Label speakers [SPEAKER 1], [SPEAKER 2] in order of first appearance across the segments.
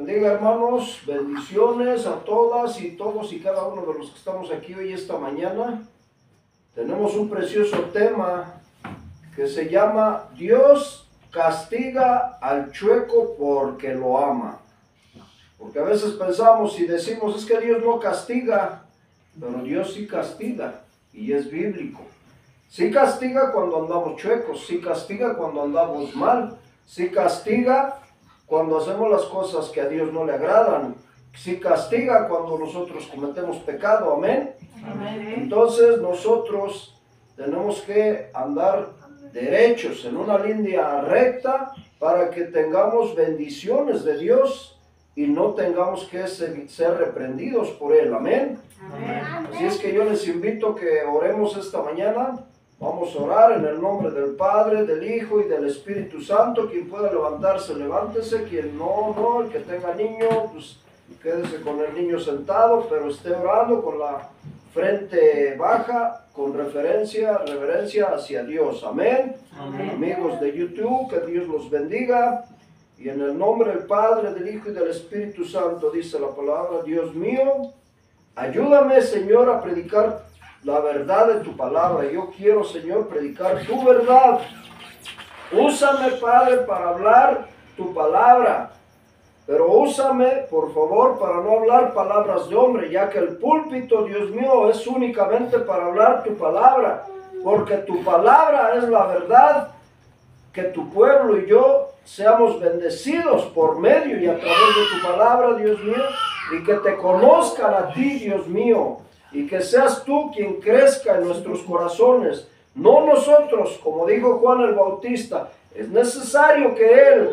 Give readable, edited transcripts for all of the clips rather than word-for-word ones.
[SPEAKER 1] bendiga, hermanos. Bendiciones a todas y todos y cada uno de los que estamos aquí hoy esta mañana. Tenemos un precioso tema que se llama Dios castiga al chueco porque lo ama. Porque a veces pensamos y decimos, es que Dios no castiga, pero Dios sí castiga y es bíblico. Sí castiga cuando andamos chuecos, sí castiga cuando andamos mal, sí castiga cuando hacemos las cosas que a Dios no le agradan, sí castiga cuando nosotros cometemos pecado, amén. Amén. Entonces nosotros tenemos que andar derechos en una línea recta para que tengamos bendiciones de Dios y no tengamos que ser reprendidos por Él, amén. Amén. Así es que yo les invito que oremos esta mañana. Vamos a orar en el nombre del Padre, del Hijo y del Espíritu Santo. Quien pueda levantarse, levántese. Quien no, el que tenga niño, pues quédese con el niño sentado, pero esté orando con la frente baja, con reverencia hacia Dios. Amén. Amén. Amigos de YouTube, que Dios los bendiga. Y en el nombre del Padre, del Hijo y del Espíritu Santo, dice la palabra: Dios mío, ayúdame, Señor, a predicar la verdad de tu palabra. Yo quiero, Señor, predicar tu verdad. Úsame, Padre, para hablar tu palabra. Pero úsame, por favor, para no hablar palabras de hombre, ya que el púlpito, Dios mío, es únicamente para hablar tu palabra. Porque tu palabra es la verdad. Que tu pueblo y yo seamos bendecidos por medio y a través de tu palabra, Dios mío, y que te conozcan a ti, Dios mío, y que seas tú quien crezca en nuestros corazones, no nosotros, como dijo Juan el Bautista. Es necesario que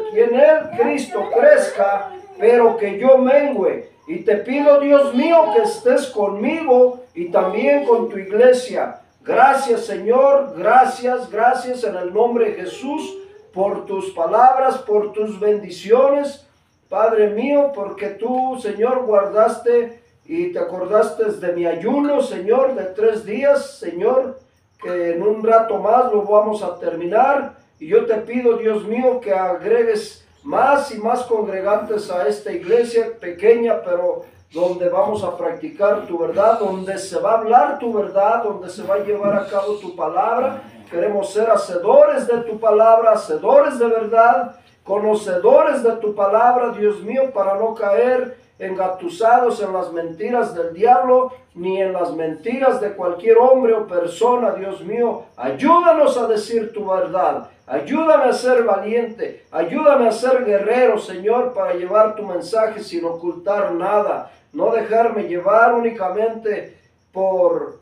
[SPEAKER 1] Cristo, crezca, pero que yo mengüe. Y te pido, Dios mío, que estés conmigo y también con tu iglesia. Gracias, Señor, gracias en el nombre de Jesús, por tus palabras, por tus bendiciones, Padre mío, porque tú, Señor, guardaste y te acordaste de mi ayuno, Señor, de 3 días, Señor, que en un rato más lo vamos a terminar. Y yo te pido, Dios mío, que agregues más y más congregantes a esta iglesia pequeña, pero donde vamos a practicar tu verdad, donde se va a hablar tu verdad, donde se va a llevar a cabo tu palabra. Queremos ser hacedores de tu palabra, hacedores de verdad, conocedores de tu palabra, Dios mío, para no caer engatusados en las mentiras del diablo, ni en las mentiras de cualquier hombre o persona. Dios mío, ayúdanos a decir tu verdad, ayúdame a ser valiente, ayúdame a ser guerrero, Señor, para llevar tu mensaje sin ocultar nada, no dejarme llevar únicamente por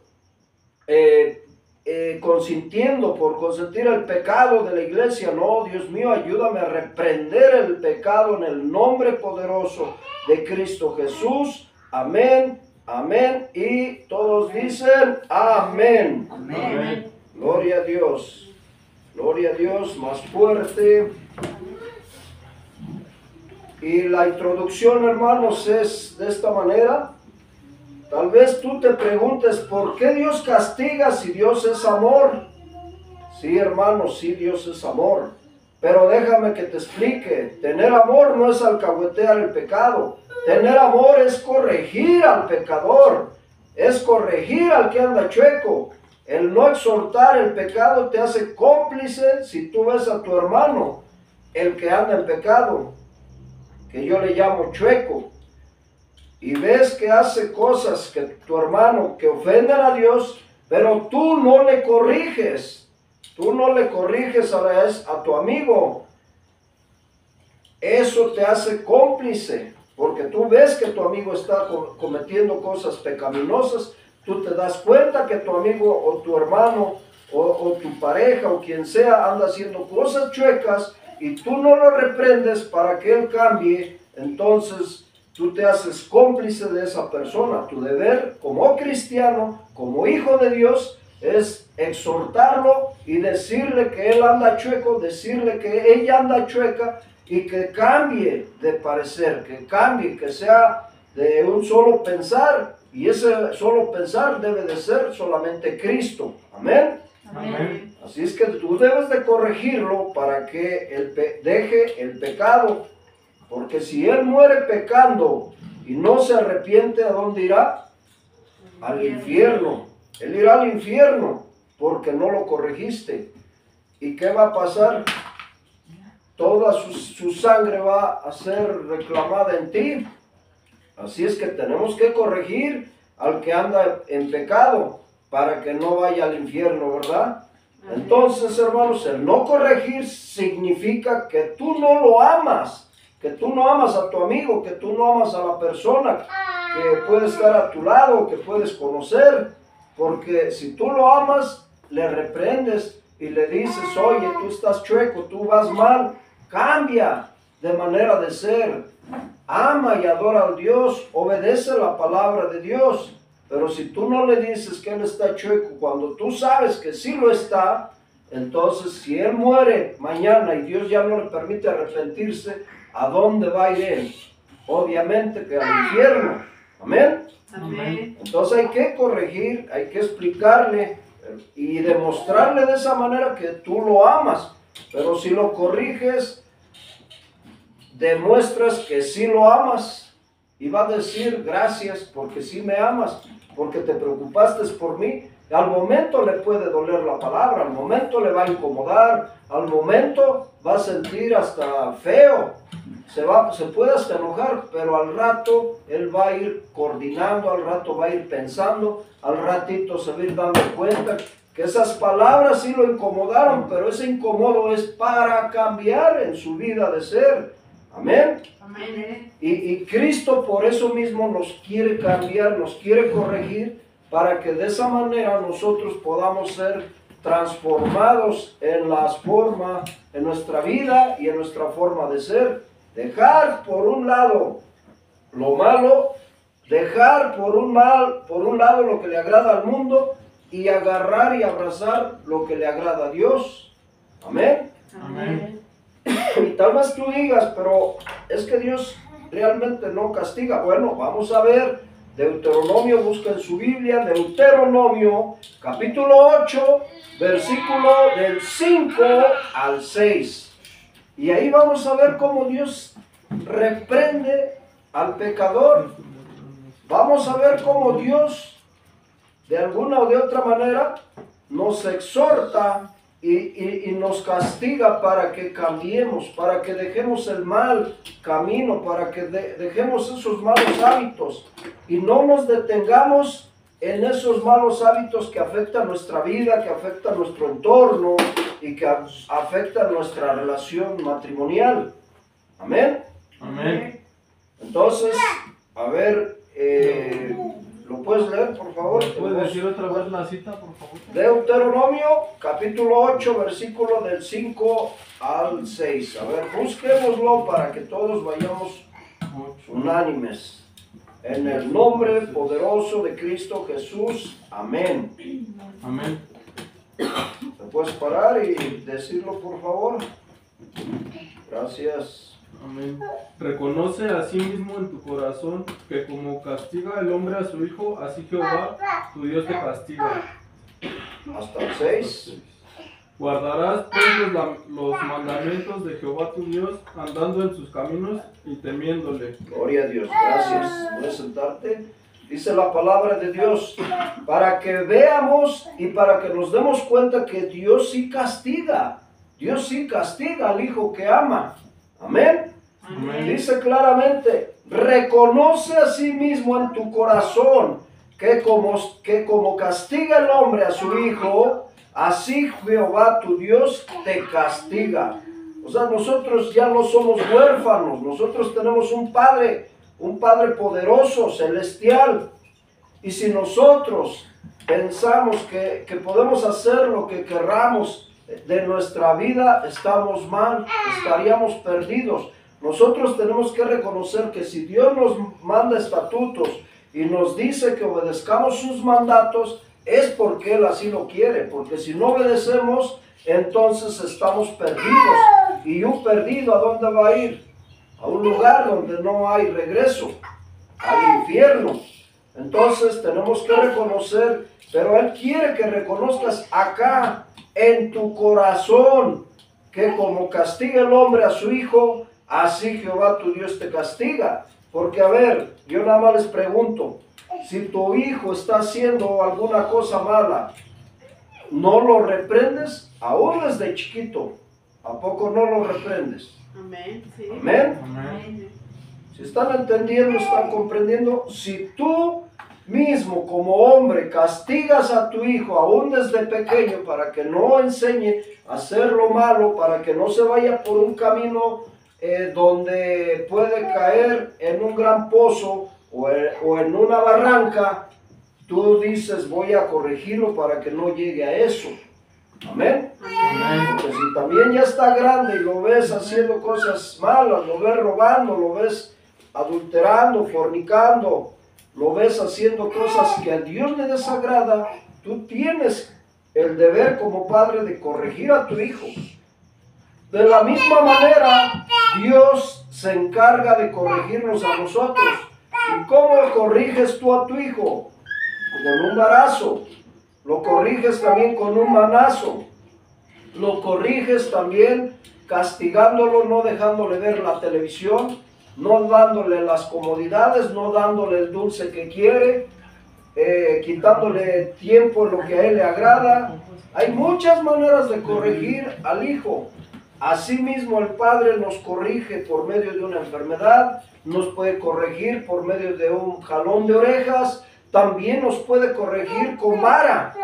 [SPEAKER 1] consentir el pecado de la iglesia. No, Dios mío, ayúdame a reprender el pecado en el nombre poderoso de Cristo Jesús. Amén, amén, y todos dicen amén. Amén. Gloria a Dios, más fuerte. Y la introducción, hermanos, es de esta manera. Tal vez tú te preguntes, ¿por qué Dios castiga si Dios es amor? Sí, hermanos, sí, Dios es amor. Pero déjame que te explique. Tener amor no es alcahuetear el pecado. Tener amor es corregir al pecador. Es corregir al que anda chueco. El no exhortar el pecado te hace cómplice si tú ves a tu hermano, el que anda en pecado, que yo le llamo chueco, y ves que hace cosas que tu hermano que ofenden a Dios, pero tú no le corriges, a tu amigo. Eso te hace cómplice, porque tú ves que tu amigo está cometiendo cosas pecaminosas, tú te das cuenta que tu amigo o tu hermano o tu pareja o quien sea anda haciendo cosas chuecas y tú no lo reprendes para que él cambie. Entonces tú te haces cómplice de esa persona. Tu deber como cristiano, como hijo de Dios, es exhortarlo y decirle que él anda chueco, decirle que ella anda chueca y que cambie de parecer, que cambie, que sea de un solo pensar, y ese solo pensar debe de ser solamente Cristo. Amén. Amén. Así es que tú debes de corregirlo para que deje el pecado. Porque si él muere pecando y no se arrepiente, ¿a dónde irá? Al infierno. Él irá al infierno porque no lo corregiste. ¿Y qué va a pasar? Toda su sangre va a ser reclamada en ti. Así es que tenemos que corregir al que anda en pecado para que no vaya al infierno, ¿verdad? Entonces, hermanos, el no corregir significa que tú no lo amas, que tú no amas a tu amigo, que tú no amas a la persona que puede estar a tu lado, que puedes conocer, porque si tú lo amas, le reprendes y le dices, oye, tú estás chueco, tú vas mal, cambia de manera de ser, ama y adora a Dios, obedece la palabra de Dios. Pero si tú no le dices que él está chueco, cuando tú sabes que sí lo está, entonces si él muere mañana y Dios ya no le permite arrepentirse, ¿a dónde va a ir él? Obviamente que al infierno. Amén.
[SPEAKER 2] Amén.
[SPEAKER 1] Entonces hay que corregir, hay que explicarle y demostrarle de esa manera que tú lo amas. Pero si lo corriges, demuestras que sí lo amas y va a decir gracias porque sí me amas, porque te preocupaste por mí. Al momento le puede doler la palabra, al momento le va a incomodar, al momento va a sentir hasta feo, se puede hasta enojar, pero al rato él va a ir coordinando, al rato va a ir pensando, al ratito se va a ir dando cuenta que esas palabras sí lo incomodaron, pero ese incomodo es para cambiar en su vida de ser. Amén.
[SPEAKER 2] Amén.
[SPEAKER 1] Y Cristo por eso mismo nos quiere cambiar, nos quiere corregir, para que de esa manera nosotros podamos ser transformados en las formas, en nuestra vida y en nuestra forma de ser. Dejar por un lado lo malo, dejar por un lado lo que le agrada al mundo y agarrar y abrazar lo que le agrada a Dios. Amén.
[SPEAKER 2] Amén.
[SPEAKER 1] Y tal vez tú digas, pero es que Dios realmente no castiga. Bueno, vamos a ver Deuteronomio, busca en su Biblia, Deuteronomio, capítulo 8, versículo del 5 al 6. Y ahí vamos a ver cómo Dios reprende al pecador. Vamos a ver cómo Dios, de alguna o de otra manera, nos exhorta y nos castiga para que cambiemos, para que dejemos el mal camino, para que dejemos esos malos hábitos y no nos detengamos en esos malos hábitos que afectan nuestra vida, que afectan nuestro entorno y que afectan nuestra relación matrimonial. Amén.
[SPEAKER 2] Amén.
[SPEAKER 1] Entonces, a ver, ¿lo puedes leer, por favor?
[SPEAKER 3] ¿Puedes decir otra vez la cita, por favor?
[SPEAKER 1] Deuteronomio, capítulo 8, versículo del 5 al 6. A ver, busquémoslo para que todos vayamos unánimes. En el nombre poderoso de Cristo Jesús. Amén.
[SPEAKER 3] Amén.
[SPEAKER 1] ¿Te puedes parar y decirlo, por favor? Gracias.
[SPEAKER 3] Amén. Reconoce a sí mismo en tu corazón que como castiga el hombre a su hijo, así Jehová, tu Dios, te castiga.
[SPEAKER 1] Hasta el 6.
[SPEAKER 3] Guardarás pues los mandamientos de Jehová tu Dios, andando en sus caminos y temiéndole.
[SPEAKER 1] Gloria a Dios. Gracias. Puedes sentarte. Dice la palabra de Dios, para que veamos y para que nos demos cuenta que Dios sí castiga. Dios sí castiga al hijo que ama. Amén.
[SPEAKER 3] Amén.
[SPEAKER 1] Dice claramente, reconoce a sí mismo en tu corazón que como castiga el hombre a su hijo, así Jehová tu Dios te castiga. O sea, nosotros ya no somos huérfanos, nosotros tenemos un Padre poderoso, celestial. Y si nosotros pensamos que podemos hacer lo que querramos de nuestra vida, estamos mal, estaríamos perdidos. Nosotros tenemos que reconocer que si Dios nos manda estatutos y nos dice que obedezcamos sus mandatos, es porque Él así lo quiere, porque si no obedecemos, entonces estamos perdidos. Y un perdido, ¿a dónde va a ir? A un lugar donde no hay regreso, al infierno. Entonces tenemos que reconocer, pero Él quiere que reconozcas acá en tu corazón que como castiga el hombre a su hijo, así Jehová tu Dios te castiga. Porque a ver, yo nada más les pregunto, si tu hijo está haciendo alguna cosa mala, ¿no lo reprendes? Aún desde chiquito, ¿a poco no lo reprendes?
[SPEAKER 2] Amén. Sí.
[SPEAKER 1] Amén.
[SPEAKER 3] Amén.
[SPEAKER 1] Si están entendiendo, están comprendiendo, si tú mismo como hombre castigas a tu hijo aún desde pequeño para que no enseñe a hacer lo malo, para que no se vaya por un camino donde puede caer en un gran pozo o en una barranca, tú dices voy a corregirlo para que no llegue a eso. Amén. Porque si también ya está grande y lo ves haciendo cosas malas, lo ves robando, lo ves adulterando, fornicando, lo ves haciendo cosas que a Dios le desagrada, tú tienes el deber como padre de corregir a tu hijo. De la misma manera, Dios se encarga de corregirnos a nosotros. ¿Y cómo corriges tú a tu hijo? Con un varazo. Lo corriges también con un manazo. Lo corriges también castigándolo, no dejándole ver la televisión, no dándole las comodidades, no dándole el dulce que quiere, quitándole tiempo en lo que a él le agrada. Hay muchas maneras de corregir al hijo. Asimismo, el padre nos corrige por medio de una enfermedad, nos puede corregir por medio de un jalón de orejas, también nos puede corregir con vara.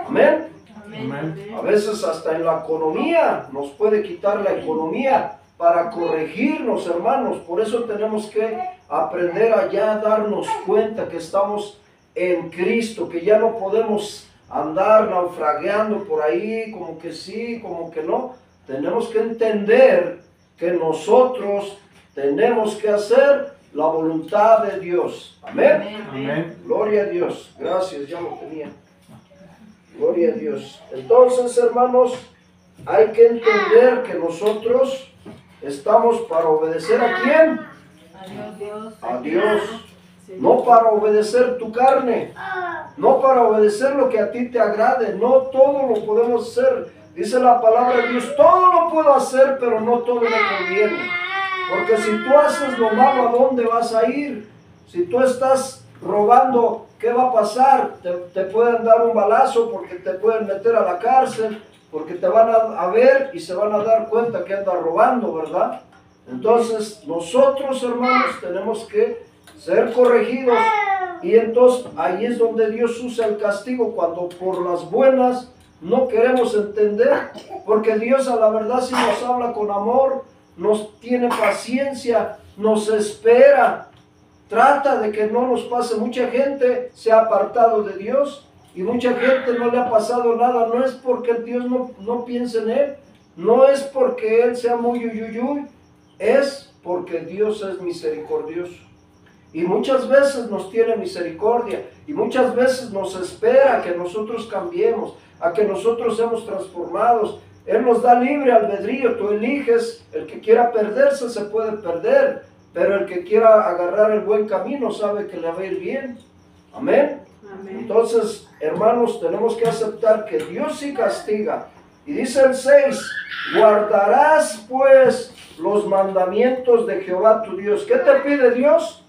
[SPEAKER 1] Amén.
[SPEAKER 3] Amén.
[SPEAKER 1] A veces hasta en la economía nos puede quitar la economía para corregirnos, hermanos. Por eso tenemos que aprender a ya darnos cuenta que estamos en Cristo, que ya no podemos andar naufragueando por ahí, como que sí, como que no. Tenemos que entender que nosotros tenemos que hacer la voluntad de Dios. Amén.
[SPEAKER 3] Amén.
[SPEAKER 1] Gloria a Dios. Gracias, ya lo tenía. Gloria a Dios. Entonces, hermanos, hay que entender que nosotros estamos para obedecer ¿a quién?
[SPEAKER 2] A Dios.
[SPEAKER 1] A Dios.
[SPEAKER 2] Sí.
[SPEAKER 1] No para obedecer tu carne, no para obedecer lo que a ti te agrade. No todo lo podemos hacer. Dice la palabra de Dios, todo lo puedo hacer, pero no todo me conviene. Porque si tú haces lo malo, ¿a dónde vas a ir? Si tú estás robando, ¿qué va a pasar? Te pueden dar un balazo, porque te pueden meter a la cárcel, porque te van a ver y se van a dar cuenta que andas robando, ¿verdad? Entonces, nosotros, hermanos, tenemos que ser corregidos. Y entonces, ahí es donde Dios usa el castigo, cuando por las buenas no queremos entender, porque Dios a la verdad sí nos habla con amor, nos tiene paciencia, nos espera, trata de que no nos pase. Mucha gente se ha apartado de Dios y mucha gente no le ha pasado nada. No es porque Dios no piense en él, no es porque él sea muy uyuyuy, es porque Dios es misericordioso. Y muchas veces nos tiene misericordia y muchas veces nos espera a que nosotros cambiemos, a que nosotros seamos transformados. Él nos da libre albedrío, tú eliges, el que quiera perderse se puede perder, pero el que quiera agarrar el buen camino sabe que le va a ir bien. Amén.
[SPEAKER 2] Amén.
[SPEAKER 1] Entonces, hermanos, tenemos que aceptar que Dios sí castiga. Y dice el 6, guardarás pues los mandamientos de Jehová tu Dios. ¿Qué te pide Dios?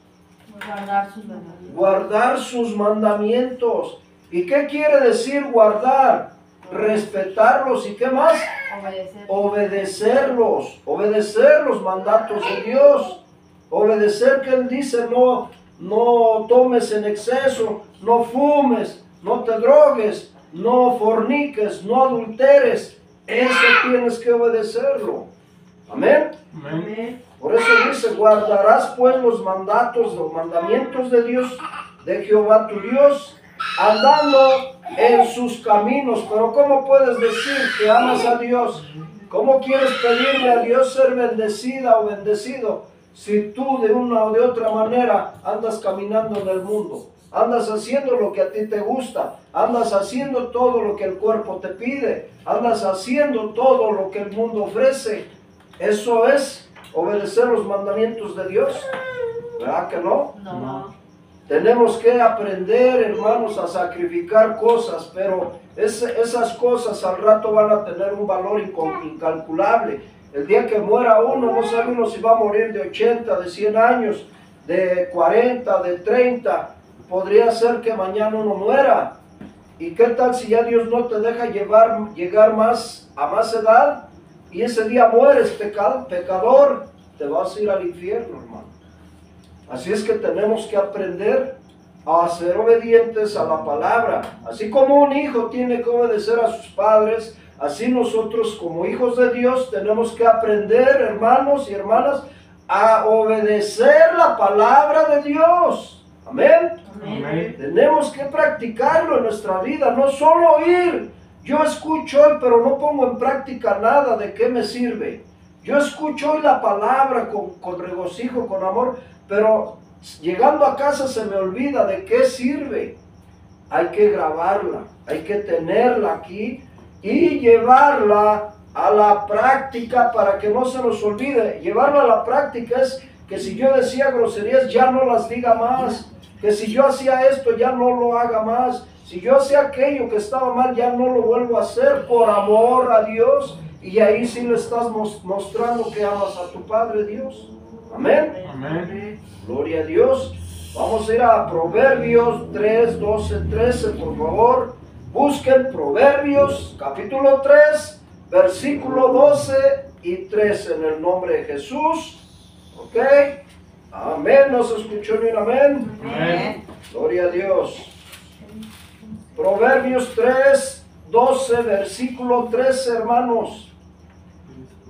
[SPEAKER 2] Guardar sus mandamientos.
[SPEAKER 1] Guardar sus mandamientos. ¿Y qué quiere decir guardar? Respetarlos. ¿Y qué más? Obedecerlos. Obedecer los mandatos de Dios. Obedecer que Él dice, no tomes en exceso, no fumes, no te drogues, no forniques, no adulteres. Eso tienes que obedecerlo. Amén.
[SPEAKER 3] Amén.
[SPEAKER 1] Por eso dice, guardarás pues los mandamientos de Dios, de Jehová tu Dios, andando en sus caminos. Pero ¿cómo puedes decir que amas a Dios? ¿Cómo quieres pedirle a Dios ser bendecida o bendecido si tú de una o de otra manera andas caminando en el mundo? Andas haciendo lo que a ti te gusta, andas haciendo todo lo que el cuerpo te pide, andas haciendo todo lo que el mundo ofrece. Eso es obedecer los mandamientos de Dios, ¿verdad que no?
[SPEAKER 2] No.
[SPEAKER 1] Tenemos que aprender, hermanos, a sacrificar cosas, pero esas cosas al rato van a tener un valor incalculable. El día que muera uno, no sabe uno si va a morir de 80, de 100 años, de 40, de 30. Podría ser que mañana uno muera. ¿Y qué tal si ya Dios no te deja llegar a más edad? Y ese día mueres pecador, te vas a ir al infierno, hermano. Así es que tenemos que aprender a ser obedientes a la palabra. Así como un hijo tiene que obedecer a sus padres, así nosotros como hijos de Dios tenemos que aprender, hermanos y hermanas, a obedecer la palabra de Dios. Amén.
[SPEAKER 3] Amén.
[SPEAKER 1] Tenemos que practicarlo en nuestra vida, no solo oír. Yo escucho hoy, pero no pongo en práctica nada. ¿De qué me sirve? Yo escucho hoy la palabra con regocijo, con amor, pero llegando a casa se me olvida. ¿De qué sirve? Hay que grabarla, hay que tenerla aquí y llevarla a la práctica para que no se nos olvide. Llevarla a la práctica es que si yo decía groserías, ya no las diga más. Que si yo hacía esto, ya no lo haga más. Si yo hacía aquello que estaba mal, ya no lo vuelvo a hacer por amor a Dios. Y ahí sí le estás mostrando que amas a tu Padre Dios. Amén.
[SPEAKER 3] Amén.
[SPEAKER 1] Gloria a Dios. Vamos a ir a Proverbios 3, 12, 13, por favor. Busquen Proverbios, capítulo 3, versículo 12 y 13, en el nombre de Jesús. ¿Ok? Amén. ¿No se escuchó ni un amén?
[SPEAKER 3] Amén.
[SPEAKER 1] Gloria a Dios. Proverbios 3, 12, versículo 13, hermanos.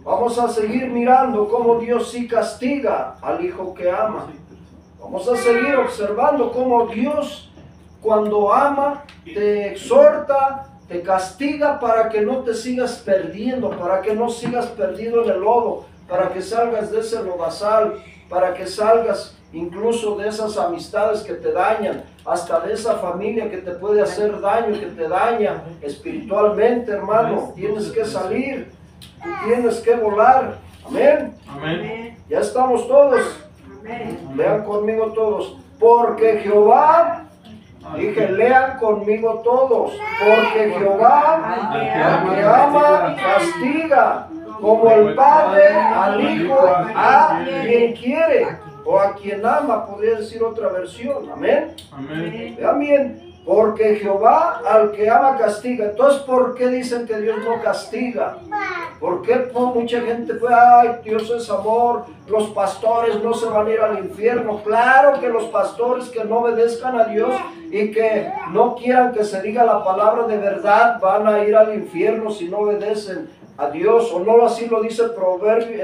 [SPEAKER 1] Vamos a seguir mirando cómo Dios sí castiga al hijo que ama. Vamos a seguir observando cómo Dios, cuando ama, te exhorta, te castiga para que no te sigas perdiendo, para que no sigas perdido en el lodo, para que salgas de ese lodazal, para que salgas incluso de esas amistades que te dañan, hasta de esa familia que te puede hacer daño, que te daña espiritualmente, hermano. Tienes que salir, tú tienes que volar. Amén.
[SPEAKER 3] Amén.
[SPEAKER 1] Ya estamos todos. Lean conmigo todos. Porque Jehová, dije, lean conmigo todos. Porque Jehová, al que ama, castiga, como el Padre al Hijo, a quien quiere, o a quien ama, podría decir otra versión. Amén.
[SPEAKER 3] Amén.
[SPEAKER 1] Vean bien, porque Jehová al que ama castiga. Entonces, ¿por qué dicen que Dios no castiga? ¿Por qué mucha gente fue, ay, Dios es amor, los pastores no se van a ir al infierno? Claro que los pastores que no obedezcan a Dios y que no quieran que se diga la palabra de verdad van a ir al infierno si no obedecen a Dios. O no así lo dice el proverbio,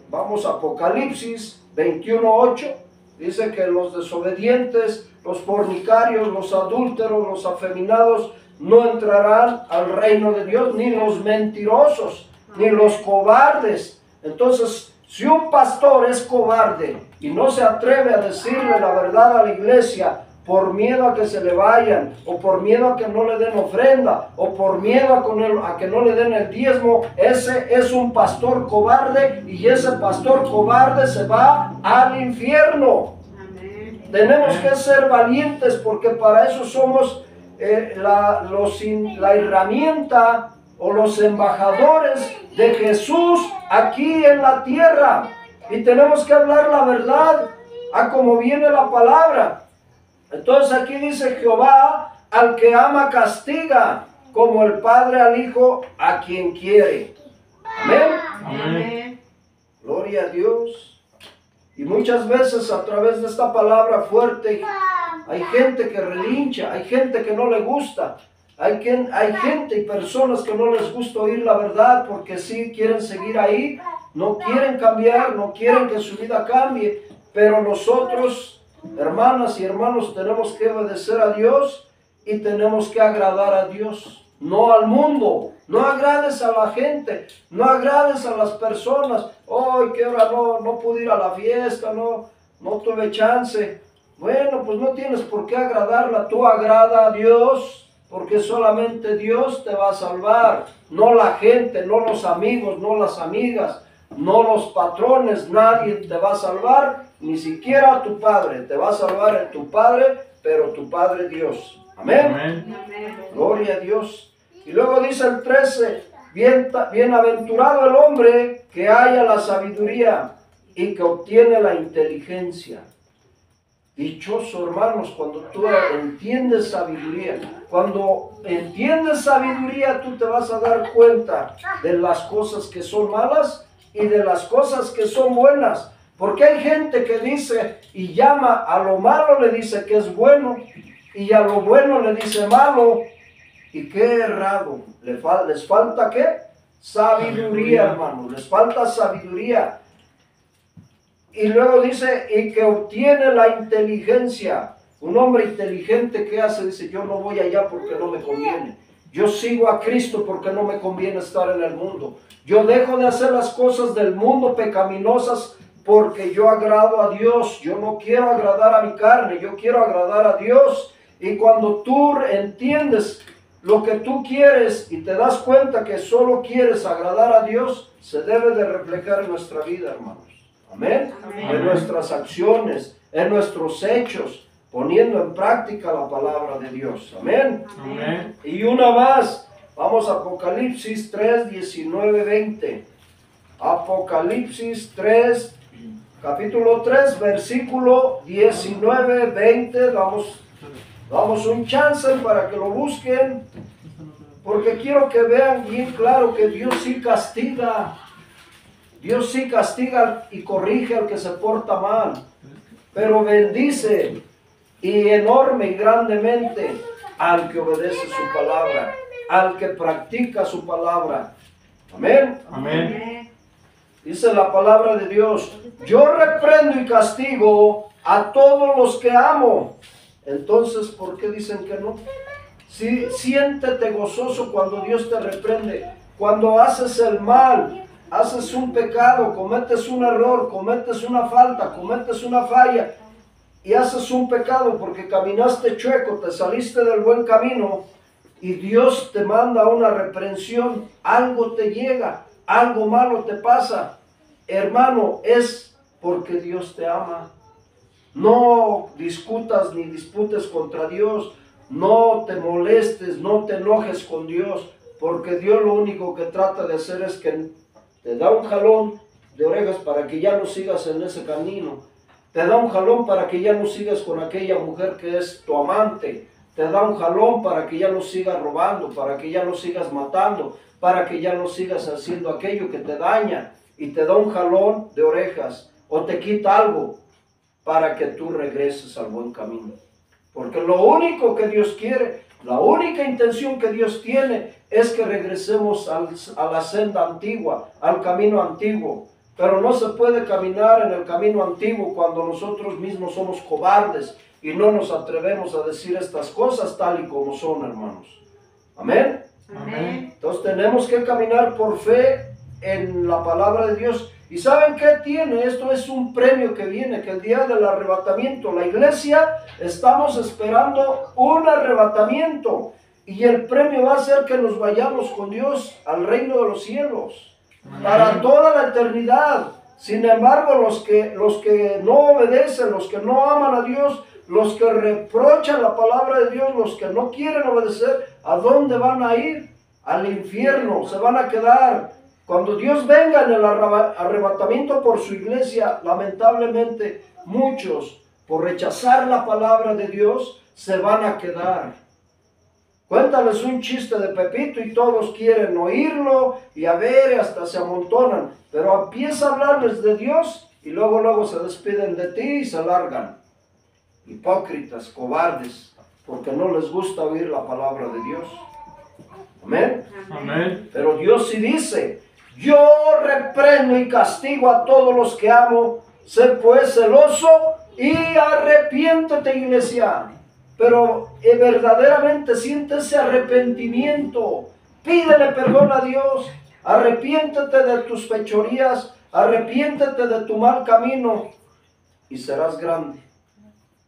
[SPEAKER 1] vamos a Apocalipsis 21:8. Dice que los desobedientes, los fornicarios, los adúlteros, los afeminados no entrarán al reino de Dios, ni los mentirosos, ni los cobardes. Entonces, si un pastor es cobarde y no se atreve a decirle la verdad a la iglesia por miedo a que se le vayan, o por miedo a que no le den ofrenda, o por miedo a que no le den el diezmo, ese es un pastor cobarde, y ese pastor cobarde se va al infierno.
[SPEAKER 2] Amén.
[SPEAKER 1] Tenemos que ser valientes, porque para eso somos la herramienta o los embajadores de Jesús aquí en la tierra, y tenemos que hablar la verdad a como viene la palabra. Entonces aquí dice: Jehová al que ama castiga, como el Padre al Hijo a quien quiere. Amén.
[SPEAKER 3] Amén.
[SPEAKER 1] Gloria a Dios. Y muchas veces a través de esta palabra fuerte hay gente que relincha, hay gente que no le gusta, hay gente y personas que no les gusta oír la verdad, porque sí quieren seguir ahí, no quieren cambiar, no quieren que su vida cambie. Pero nosotros, hermanas y hermanos, tenemos que obedecer a Dios y tenemos que agradar a Dios, no al mundo. No agrades a la gente, no agrades a las personas. Hoy que ahora no pude ir a la fiesta, no tuve chance. Bueno, pues no tienes por qué agradarla. Tú agrada a Dios, porque solamente Dios te va a salvar, no la gente, no los amigos, no las amigas, no los patrones. Nadie te va a salvar, ni siquiera tu Padre. Te va a salvar tu Padre, pero tu Padre Dios. Amén.
[SPEAKER 3] Amén.
[SPEAKER 2] Amén.
[SPEAKER 1] Gloria a Dios. Y luego dice el 13: Bienaventurado el hombre que halla la sabiduría y que obtiene la inteligencia. Dichoso, hermanos, cuando tú entiendes sabiduría. Cuando entiendes sabiduría, tú te vas a dar cuenta de las cosas que son malas y de las cosas que son buenas. Porque hay gente que dice y llama a lo malo, le dice que es bueno, y a lo bueno le dice malo. Y qué errado. ¿Les falta qué? Sabiduría, hermanos. Les falta sabiduría. Y luego dice, y que obtiene la inteligencia. Un hombre inteligente, ¿qué hace? Dice, yo no voy allá porque no me conviene. Yo sigo a Cristo porque no me conviene estar en el mundo. Yo dejo de hacer las cosas del mundo pecaminosas porque yo agrado a Dios. Yo no quiero agradar a mi carne, yo quiero agradar a Dios. Y cuando tú entiendes lo que tú quieres y te das cuenta que solo quieres agradar a Dios, se debe de reflejar en nuestra vida, hermanos. Amén.
[SPEAKER 2] Amén.
[SPEAKER 1] En nuestras acciones, en nuestros hechos, poniendo en práctica la palabra de Dios. Amén.
[SPEAKER 3] Amén.
[SPEAKER 1] Y una más, vamos a Apocalipsis 3, 19, 20. Apocalipsis 3, capítulo 3, versículo 19, 20. Damos un chance para que lo busquen, porque quiero que vean bien claro que Dios sí castiga. Dios sí castiga y corrige al que se porta mal, pero bendice y enorme y grandemente al que obedece su palabra, al que practica su palabra. Amén.
[SPEAKER 3] Amén.
[SPEAKER 1] Dice la palabra de Dios, yo reprendo y castigo a todos los que amo. Entonces, ¿por qué dicen que no? Sí, siéntete gozoso cuando Dios te reprende, cuando haces el mal. Haces un pecado, cometes un error, cometes una falta, cometes una falla y haces un pecado porque caminaste chueco, te saliste del buen camino y Dios te manda una reprensión, algo te llega, algo malo te pasa. Hermano, es porque Dios te ama. No discutas ni disputes contra Dios, no te molestes, no te enojes con Dios, porque Dios lo único que trata de hacer es que te da un jalón de orejas para que ya no sigas en ese camino. Te da un jalón para que ya no sigas con aquella mujer que es tu amante. Te da un jalón para que ya no sigas robando, para que ya no sigas matando, para que ya no sigas haciendo aquello que te daña. Y te da un jalón de orejas o te quita algo para que tú regreses al buen camino. Porque lo único que Dios quiere, la única intención que Dios tiene es que regresemos a la senda antigua, al camino antiguo. Pero no se puede caminar en el camino antiguo cuando nosotros mismos somos cobardes y no nos atrevemos a decir estas cosas tal y como son, hermanos. Amén.
[SPEAKER 2] Amén.
[SPEAKER 1] Entonces tenemos que caminar por fe en la palabra de Dios. ¿Y saben qué tiene? Esto es un premio que viene, que el día del arrebatamiento, la iglesia, estamos esperando un arrebatamiento. Y el premio va a ser que nos vayamos con Dios al reino de los cielos, para toda la eternidad. Sin embargo, los que no obedecen, los que no aman a Dios, los que reprochan la palabra de Dios, los que no quieren obedecer, ¿a dónde van a ir? Al infierno, se van a quedar. Cuando Dios venga en el arrebatamiento por su iglesia, lamentablemente muchos, por rechazar la palabra de Dios, se van a quedar. Cuéntales un chiste de Pepito y todos quieren oírlo y a ver, hasta se amontonan. Pero empieza a hablarles de Dios y luego se despiden de ti y se largan. Hipócritas, cobardes, porque no les gusta oír la palabra de Dios. Amén.
[SPEAKER 3] Amén.
[SPEAKER 1] Pero Dios sí dice, yo reprendo y castigo a todos los que amo. Sé pues celoso y arrepiéntete, iglesia. Pero verdaderamente siente ese arrepentimiento. Pídele perdón a Dios. Arrepiéntete de tus fechorías. Arrepiéntete de tu mal camino. Y serás grande.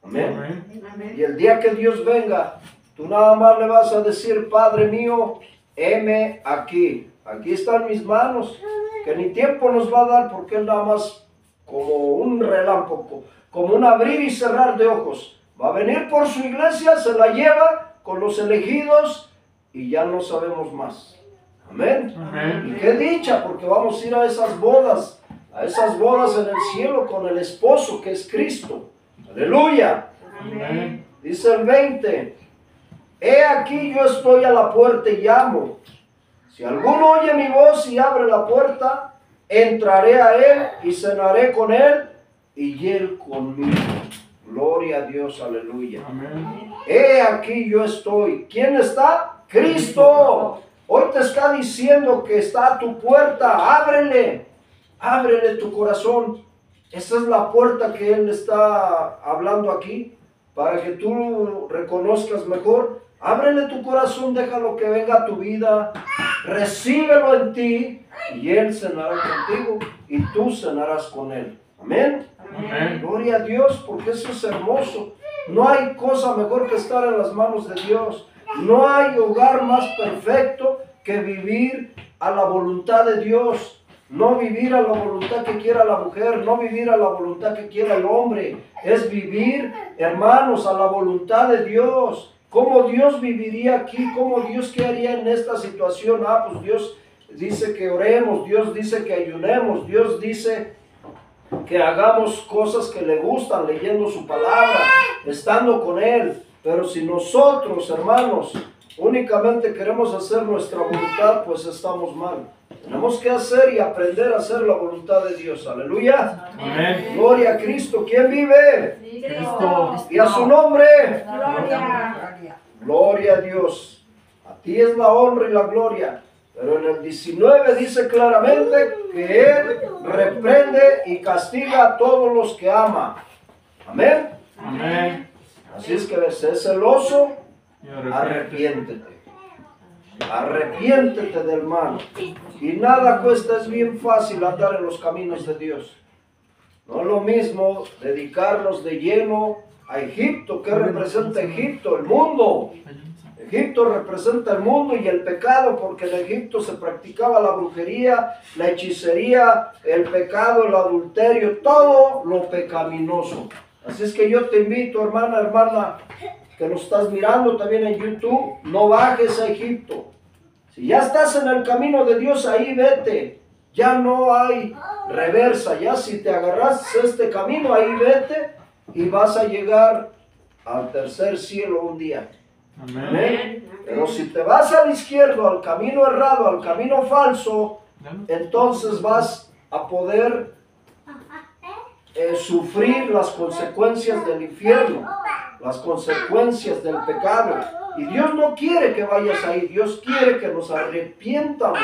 [SPEAKER 1] Amén.
[SPEAKER 2] Amén.
[SPEAKER 1] Y el día que Dios venga, tú nada más le vas a decir, Padre mío, heme aquí. Aquí están mis manos. Que ni tiempo nos va a dar porque Él nada más como un relámpago, como un abrir y cerrar de ojos. Va a venir por su iglesia, se la lleva con los elegidos y ya no sabemos más. Amén.
[SPEAKER 3] Amén.
[SPEAKER 1] Y qué dicha, porque vamos a ir a esas bodas en el cielo con el esposo que es Cristo. Aleluya.
[SPEAKER 3] Amén.
[SPEAKER 1] Dice el 20, he aquí yo estoy a la puerta y llamo. Si alguno oye mi voz y abre la puerta, entraré a él y cenaré con él y él conmigo. Gloria a Dios, aleluya.
[SPEAKER 3] Amén.
[SPEAKER 1] He aquí yo estoy. ¿Quién está? Cristo. Hoy te está diciendo que está a tu puerta. Ábrele tu corazón. Esa es la puerta que Él está hablando aquí, para que tú reconozcas mejor. Ábrele tu corazón, déjalo que venga a tu vida, recíbelo en ti y Él cenará contigo y tú cenarás con Él. Amén.
[SPEAKER 3] Amén.
[SPEAKER 1] Gloria a Dios, porque eso es hermoso. No hay cosa mejor que estar en las manos de Dios. No hay hogar más perfecto que vivir a la voluntad de Dios. No vivir a la voluntad que quiera la mujer, no vivir a la voluntad que quiera el hombre. Es vivir, hermanos, a la voluntad de Dios. ¿Cómo Dios viviría aquí? ¿Cómo Dios qué haría en esta situación? Pues Dios dice que oremos, Dios dice que ayunemos, Dios dice que hagamos cosas que le gustan, leyendo su palabra, estando con Él. Pero si nosotros, hermanos, únicamente queremos hacer nuestra voluntad, pues estamos mal. Tenemos que hacer y aprender a hacer la voluntad de Dios. Aleluya.
[SPEAKER 3] Amén.
[SPEAKER 1] Gloria a Cristo. ¿Quién vive?
[SPEAKER 3] Cristo.
[SPEAKER 1] Y a su nombre.
[SPEAKER 2] Gloria.
[SPEAKER 1] Gloria a Dios. A ti es la honra y la gloria. Pero en el 19 dice claramente que Él reprende y castiga a todos los que ama. Amén.
[SPEAKER 3] Amén.
[SPEAKER 1] Así es que sé celoso,
[SPEAKER 3] Y arrepiente.
[SPEAKER 1] arrepiéntete. Arrepiéntete del mal. Y nada cuesta, es bien fácil andar en los caminos de Dios. No es lo mismo dedicarnos de lleno a Egipto. ¿Qué representa Egipto? El mundo. Egipto representa el mundo y el pecado, porque en Egipto se practicaba la brujería, la hechicería, el pecado, el adulterio, todo lo pecaminoso. Así es que yo te invito, hermana, que nos estás mirando también en YouTube, no bajes a Egipto. Si ya estás en el camino de Dios, ahí vete. Ya no hay reversa. Ya si te agarras este camino, ahí vete y vas a llegar al tercer cielo un día.
[SPEAKER 3] Amén.
[SPEAKER 1] Amén. Pero si te vas al izquierdo, al camino errado, al camino falso, entonces vas a poder sufrir las consecuencias del infierno, las consecuencias del pecado. Y Dios no quiere que vayas ahí. Dios quiere que nos arrepientamos,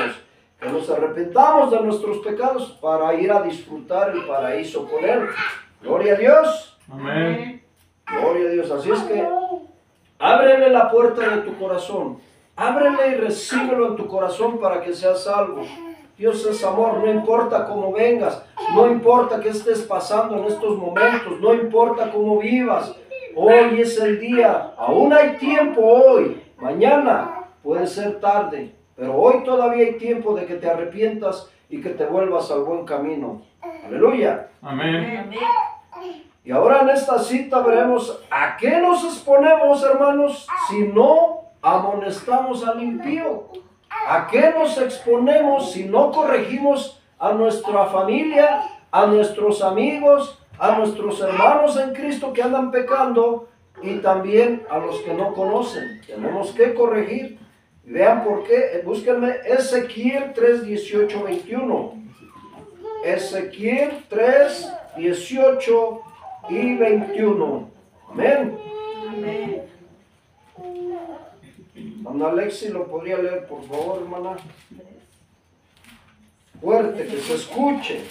[SPEAKER 1] que nos arrepentamos de nuestros pecados para ir a disfrutar el paraíso con Él. Gloria a Dios.
[SPEAKER 3] Amén.
[SPEAKER 1] Gloria a Dios. Así es que ábrele la puerta de tu corazón. Ábrele y recíbelo en tu corazón para que seas salvo. Dios es amor, no importa cómo vengas, no importa qué estés pasando en estos momentos, no importa cómo vivas. Hoy es el día, aún hay tiempo hoy, mañana puede ser tarde, pero hoy todavía hay tiempo de que te arrepientas y que te vuelvas al buen camino. Aleluya.
[SPEAKER 3] Amén.
[SPEAKER 1] Y ahora en esta cita veremos a qué nos exponemos, hermanos, si no amonestamos al impío. ¿A qué nos exponemos si no corregimos a nuestra familia, a nuestros amigos, a nuestros hermanos en Cristo que andan pecando y también a los que no conocen? Tenemos que corregir. Y vean por qué. Búsquenme Ezequiel 3, 18, 21. Ezequiel 3, 18 y 21. Amén.
[SPEAKER 2] Amén.
[SPEAKER 1] Ana Alexi, ¿lo podría leer, por favor, hermana? Fuerte, que se escuche.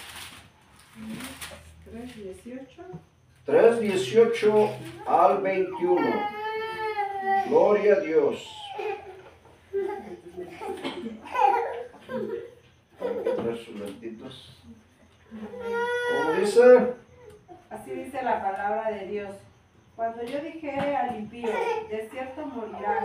[SPEAKER 2] 3:18.
[SPEAKER 1] 3, 18 al 21. Gloria a Dios. Poner sus lentitos. ¿Cómo dice?
[SPEAKER 2] Así dice la palabra de Dios. Cuando yo dijere al impío, de cierto morirás,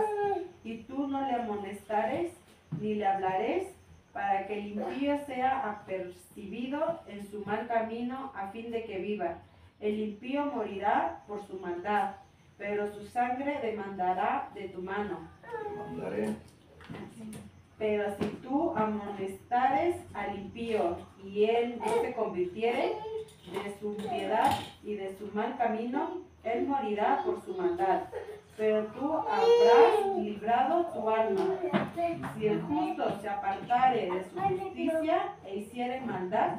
[SPEAKER 2] y tú no le amonestares, ni le hablares, para que el impío sea apercibido en su mal camino, a fin de que viva. El impío morirá por su maldad, pero su sangre demandará de tu mano.
[SPEAKER 1] Mandaré.
[SPEAKER 2] Pero si tú amonestares al impío y él no se convirtiere de su impiedad y de su mal camino, él morirá por su maldad. Pero tú habrás librado tu alma. Si el justo se apartare de su justicia e hiciere maldad,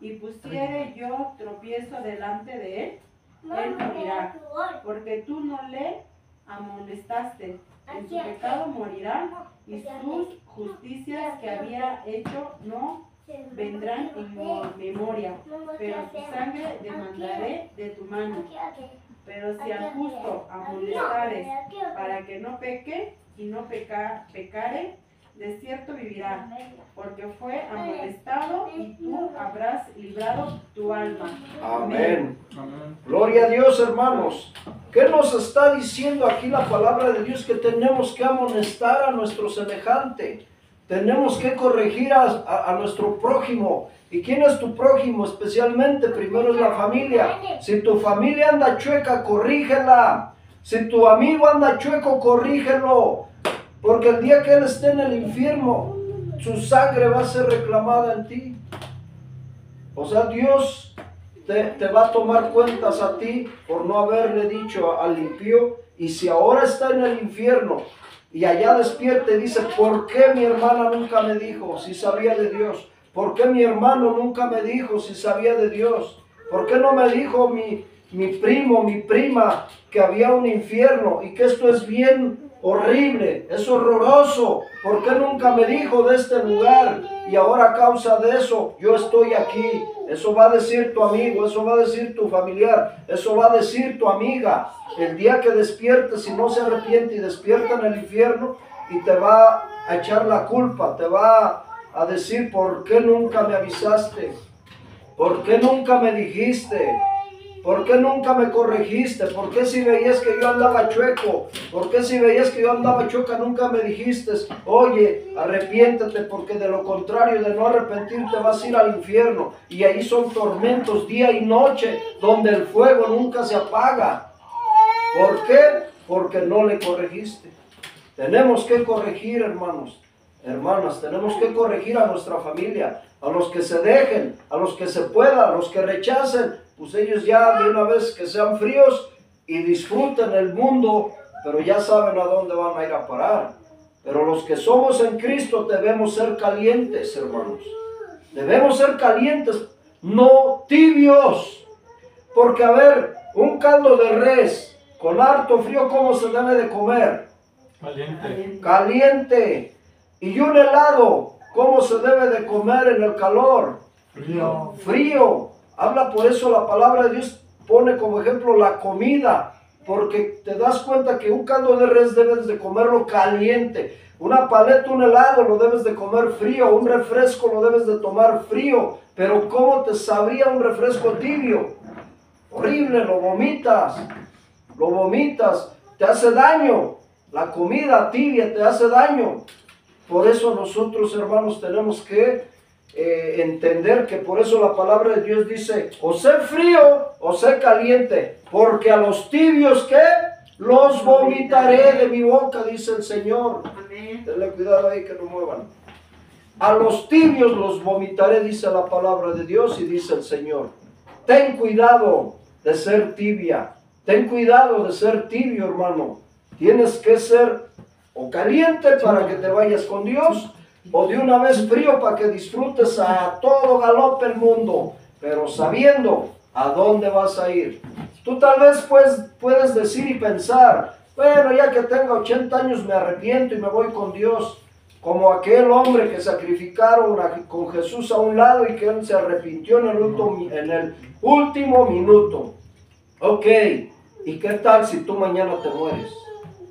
[SPEAKER 2] y pusiere yo tropiezo delante de él, él morirá, porque tú no le amonestaste. En su pecado morirá, y sus justicias que había hecho no vendrán en memoria, pero su sangre demandaré de tu mano. Pero si al justo amonestares para que no peque y no pecare, de cierto vivirá, porque fue amonestado y tú habrás librado tu alma.
[SPEAKER 1] Amén.
[SPEAKER 3] Amén.
[SPEAKER 1] Gloria a Dios, hermanos. ¿Qué nos está diciendo aquí la palabra de Dios? Que tenemos que amonestar a nuestro semejante. Tenemos que corregir a nuestro prójimo. ¿Y quién es tu prójimo? Especialmente, primero es la familia. Si tu familia anda chueca, corrígela. Si tu amigo anda chueco, corrígelo. Porque el día que él esté en el infierno, su sangre va a ser reclamada en ti. O sea, Dios te va a tomar cuentas a ti por no haberle dicho al impío. Y si ahora está en el infierno y allá despierta y dice, ¿por qué mi hermana nunca me dijo si sabía de Dios? ¿Por qué mi hermano nunca me dijo si sabía de Dios? ¿Por qué no me dijo mi primo, mi prima, que había un infierno y que esto es bien horrible, es horroroso? ¿Por qué nunca me dijo de este lugar? Y ahora a causa de eso yo estoy aquí. Eso va a decir tu amigo, eso va a decir tu familiar, eso va a decir tu amiga. El día que despiertes, si no se arrepiente y despierta en el infierno, y te va a echar la culpa, te va a decir, ¿por qué nunca me avisaste? ¿Por qué nunca me dijiste? ¿Por qué nunca me corregiste? ¿Por qué si veías que yo andaba chueco? ¿Por qué si veías que yo andaba chueca nunca me dijiste? Oye, arrepiéntete, porque de lo contrario, de no arrepentirte, vas a ir al infierno. Y ahí son tormentos día y noche, donde el fuego nunca se apaga. ¿Por qué? Porque no le corregiste. Tenemos que corregir, hermanos, hermanas, tenemos que corregir a nuestra familia, a los que se dejen, a los que se puedan, a los que rechacen. Pues ellos ya de una vez que sean fríos y disfruten el mundo, pero ya saben a dónde van a ir a parar. Pero los que somos en Cristo debemos ser calientes, hermanos. Debemos ser calientes, no tibios. Porque a ver, un caldo de res con harto frío, ¿cómo se debe de comer?
[SPEAKER 3] Caliente.
[SPEAKER 1] Caliente. Y un helado, ¿cómo se debe de comer en el calor?
[SPEAKER 3] Frío.
[SPEAKER 1] Frío. Habla por eso la palabra de Dios, pone como ejemplo la comida, porque te das cuenta que un caldo de res debes de comerlo caliente, una paleta, un helado lo debes de comer frío, un refresco lo debes de tomar frío, pero ¿cómo te sabría un refresco tibio? Horrible, lo vomitas, te hace daño, la comida tibia te hace daño. Por eso nosotros, hermanos, tenemos que entender que por eso la palabra de Dios dice, o sé frío o sé caliente, porque a los tibios, ¿qué? Los vomitaré de mi boca, dice el Señor.
[SPEAKER 2] Amén.
[SPEAKER 1] Tenle cuidado ahí que no muevan. A los tibios los vomitaré, dice la palabra de Dios, y dice el Señor. Ten cuidado de ser tibia, ten cuidado de ser tibio, hermano. Tienes que ser o caliente para que te vayas con Dios, o de una vez frío para que disfrutes a todo galope el mundo, pero sabiendo a dónde vas a ir. Tú tal vez puedes decir y pensar, bueno, ya que tengo 80 años me arrepiento y me voy con Dios, como aquel hombre que sacrificaron con Jesús a un lado y que él se arrepintió en el último minuto. Ok, ¿y qué tal si tú mañana te mueres?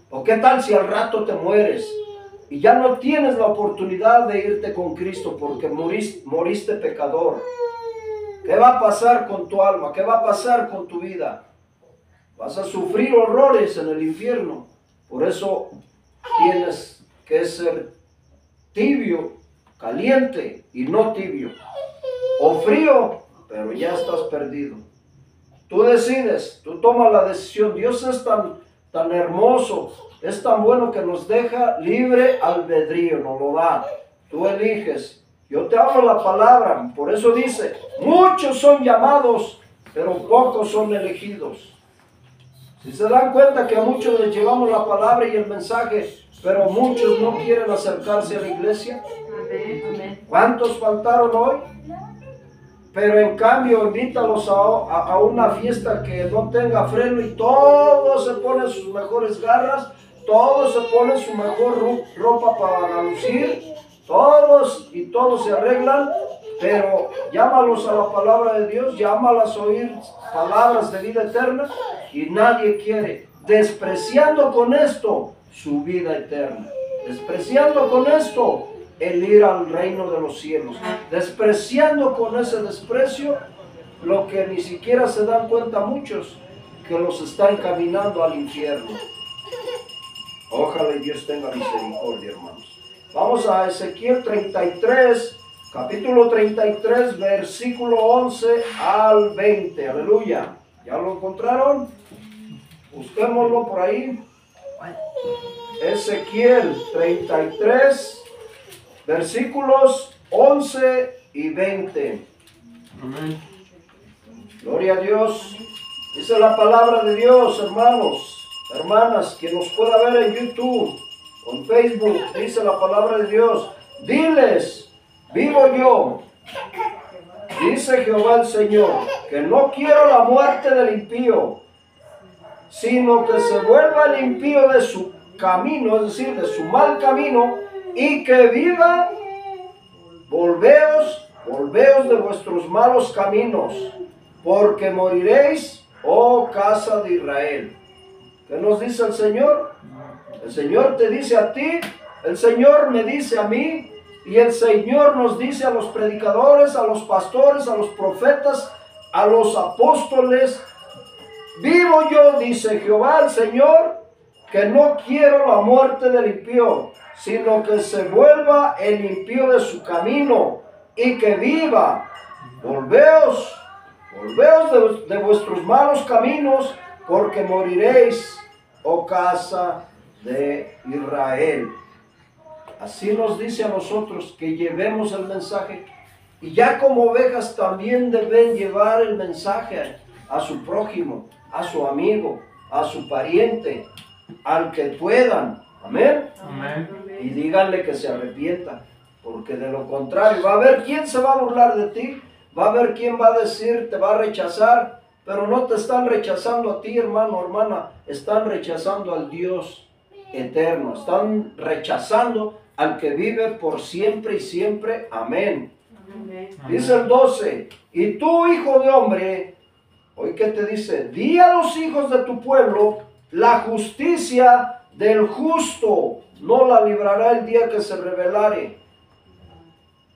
[SPEAKER 1] ¿O qué tal si al rato te mueres? Y ya no tienes la oportunidad de irte con Cristo porque moriste pecador. ¿Qué va a pasar con tu alma? ¿Qué va a pasar con tu vida? Vas a sufrir horrores en el infierno. Por eso tienes que ser tibio, caliente y no tibio. O frío, pero ya estás perdido. Tú decides, tú tomas la decisión. Dios es tan hermoso, Es tan bueno que nos deja libre albedrío, nos lo da. Tú eliges. Yo te hablo la palabra, por eso dice, muchos son llamados, pero pocos son elegidos. Si se dan cuenta que a muchos les llevamos la palabra y el mensaje, pero muchos no quieren acercarse a la iglesia. ¿Cuántos faltaron hoy? Pero en cambio invítalos a una fiesta que no tenga freno y todos se ponen sus mejores garras, todos se ponen su mejor ropa para lucir, todos se arreglan, pero llámalos a la palabra de Dios, llámalas a oír palabras de vida eterna y nadie quiere, despreciando con esto su vida eterna, despreciando con esto el ir al reino de los cielos, despreciando con ese desprecio lo que ni siquiera se dan cuenta muchos, que los está encaminando al infierno. Ojalá y Dios tenga misericordia, hermanos. Vamos a Ezequiel 33, capítulo 33, versículo 11 al 20. Aleluya. ¿Ya lo encontraron? Busquémoslo por ahí. Ezequiel 33, versículos 11 y 20.
[SPEAKER 3] Amén.
[SPEAKER 1] Gloria a Dios. Dice la palabra de Dios, hermanos, hermanas, quien nos pueda ver en YouTube o en Facebook, dice la palabra de Dios. Diles, vivo yo, dice Jehová el Señor, que no quiero la muerte del impío, sino que se vuelva el impío de su camino, es decir, de su mal camino, y que viva. Volveos de vuestros malos caminos, porque moriréis, oh casa de Israel. ¿Qué nos dice el Señor? El Señor te dice a ti, el Señor me dice a mí, y el Señor nos dice a los predicadores, a los pastores, a los profetas, a los apóstoles. Vivo yo, dice Jehová el Señor, que no quiero la muerte del impío, sino que se vuelva el impío de su camino y que viva. Volveos de vuestros malos caminos, porque moriréis, oh casa de Israel. Así nos dice a nosotros que llevemos el mensaje, y ya como ovejas también deben llevar el mensaje a su prójimo, a su amigo, a su pariente, al que puedan. Amén.
[SPEAKER 3] Amén.
[SPEAKER 1] Y díganle que se arrepienta, porque de lo contrario va a haber quien se va a burlar de ti, va a haber quien va a decir, te va a rechazar, pero no te están rechazando a ti, hermano, hermana, están rechazando al Dios eterno, están rechazando al que vive por siempre y siempre. Amén.
[SPEAKER 2] Amén.
[SPEAKER 1] Dice el 12, y tú, hijo de hombre, hoy que te dice, di a los hijos de tu pueblo, la justicia del justo no la librará el día que se rebelare.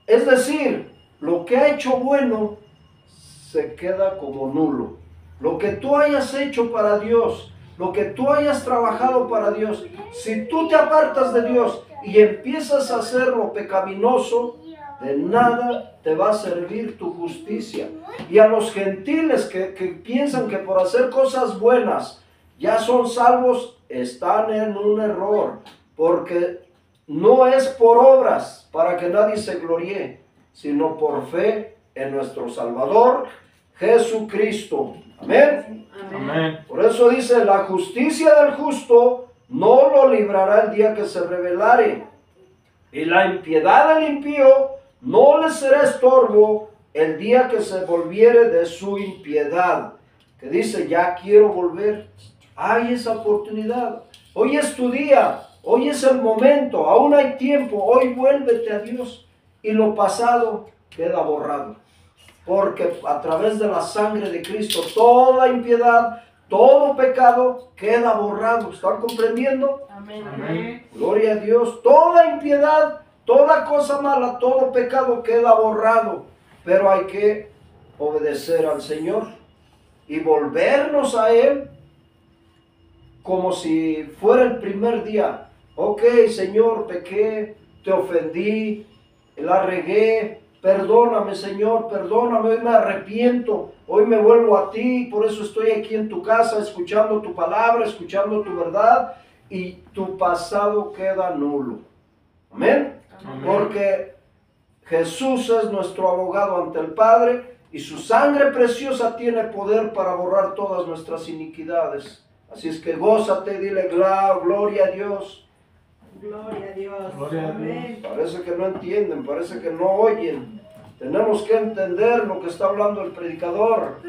[SPEAKER 1] Es decir, lo que ha hecho bueno se queda como nulo. Lo que tú hayas hecho para Dios, lo que tú hayas trabajado para Dios, si tú te apartas de Dios y empiezas a hacer lo pecaminoso, de nada te va a servir tu justicia. Y a los gentiles que piensan que por hacer cosas buenas ya son salvos, están en un error, porque no es por obras para que nadie se gloríe, sino por fe en nuestro Salvador Jesucristo. Amén.
[SPEAKER 3] Amén.
[SPEAKER 1] Por eso dice, la justicia del justo no lo librará el día que se rebelare, y la impiedad del impío no le será estorbo el día que se volviere de su impiedad. Que dice, ya quiero volver. Hay esa oportunidad. Hoy es tu día, hoy es el momento, aún hay tiempo. Hoy vuélvete a Dios y lo pasado queda borrado. Porque a través de la sangre de Cristo, toda impiedad, todo pecado queda borrado. ¿Están comprendiendo?
[SPEAKER 2] Amén.
[SPEAKER 3] Amén.
[SPEAKER 1] Gloria a Dios. Toda impiedad, toda cosa mala, todo pecado queda borrado. Pero hay que obedecer al Señor y volvernos a Él como si fuera el primer día. Ok, Señor, pequé, te ofendí, la regué, perdóname, Señor, perdóname, hoy me arrepiento, hoy me vuelvo a ti, por eso estoy aquí en tu casa, escuchando tu palabra, escuchando tu verdad, y tu pasado queda nulo. Amén.
[SPEAKER 3] Amén.
[SPEAKER 1] Porque Jesús es nuestro abogado ante el Padre y su sangre preciosa tiene poder para borrar todas nuestras iniquidades. Así es que gózate y dile gloria a Dios.
[SPEAKER 2] Gloria a Dios.
[SPEAKER 3] Gloria a Dios.
[SPEAKER 2] Amén.
[SPEAKER 1] Parece que no entienden, parece que no oyen. Tenemos que entender lo que está hablando el predicador.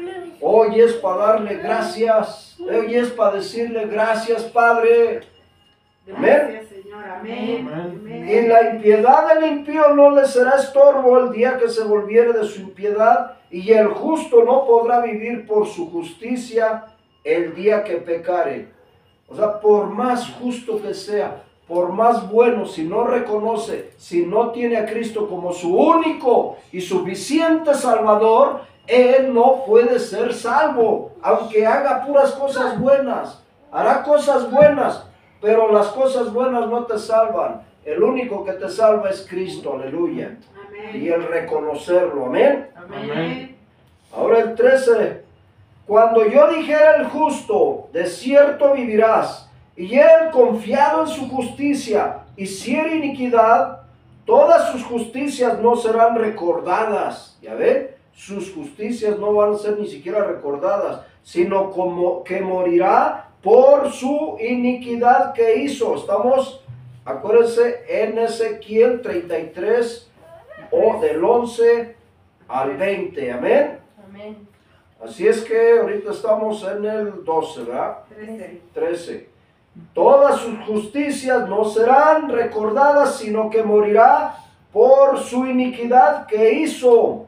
[SPEAKER 1] Hoy es para darle gracias. Hoy es para decirle gracias, Padre.
[SPEAKER 2] Gracias, Señor. Amén.
[SPEAKER 3] Amén.
[SPEAKER 1] Y la impiedad del impío no le será estorbo el día que se volviere de su impiedad, y el justo no podrá vivir por su justicia el día que pecare. O sea, por más justo que sea, por más bueno, si no reconoce, si no tiene a Cristo como su único y suficiente Salvador, él no puede ser salvo, aunque haga puras cosas buenas. Hará cosas buenas, pero las cosas buenas no te salvan. El único que te salva es Cristo, aleluya. Y
[SPEAKER 2] Amén.
[SPEAKER 1] el reconocerlo, amén.
[SPEAKER 2] Amén.
[SPEAKER 1] Ahora el 13. Cuando yo dijera el justo, de cierto vivirás, y él confiado en su justicia, hiciera iniquidad, todas sus justicias no serán recordadas. ¿Ya ven? Sus justicias no van a ser ni siquiera recordadas, sino como que morirá por su iniquidad que hizo. Estamos, acuérdense, en Ezequiel 33, o del 11 al 20, amén.
[SPEAKER 2] Amén.
[SPEAKER 1] Así es que ahorita estamos en el 12, ¿verdad?
[SPEAKER 2] 13.
[SPEAKER 1] 13. Todas sus justicias no serán recordadas, sino que morirá por su iniquidad que hizo.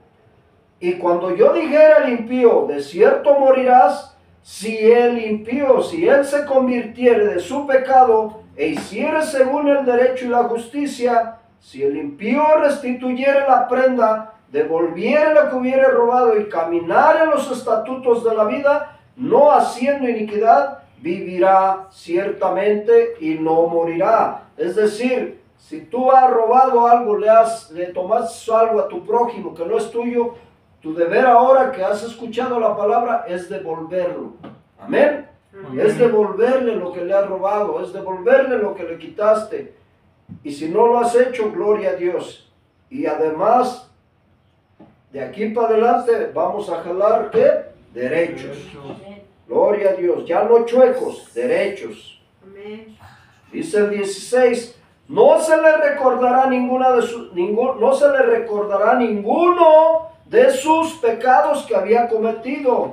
[SPEAKER 1] Y cuando yo dijera al impío, de cierto morirás, si el impío, si él se convirtiere de su pecado e hiciere según el derecho y la justicia, si el impío restituyere la prenda, devolviere lo que hubiere robado y caminar en los estatutos de la vida, no haciendo iniquidad, vivirá ciertamente y no morirá. Es decir, si tú has robado algo, le tomas algo a tu prójimo que no es tuyo, tu deber ahora que has escuchado la palabra es devolverlo. Amén. Es devolverle lo que le has robado, es devolverle lo que le quitaste. Y si no lo has hecho, gloria a Dios. Y además, de aquí para adelante vamos a jalar, ¿qué? Derechos. Gloria a Dios. Ya no chuecos, derechos.
[SPEAKER 2] Amén.
[SPEAKER 1] Dice el 16, no se le recordará no se le recordará ninguno de sus pecados que había cometido.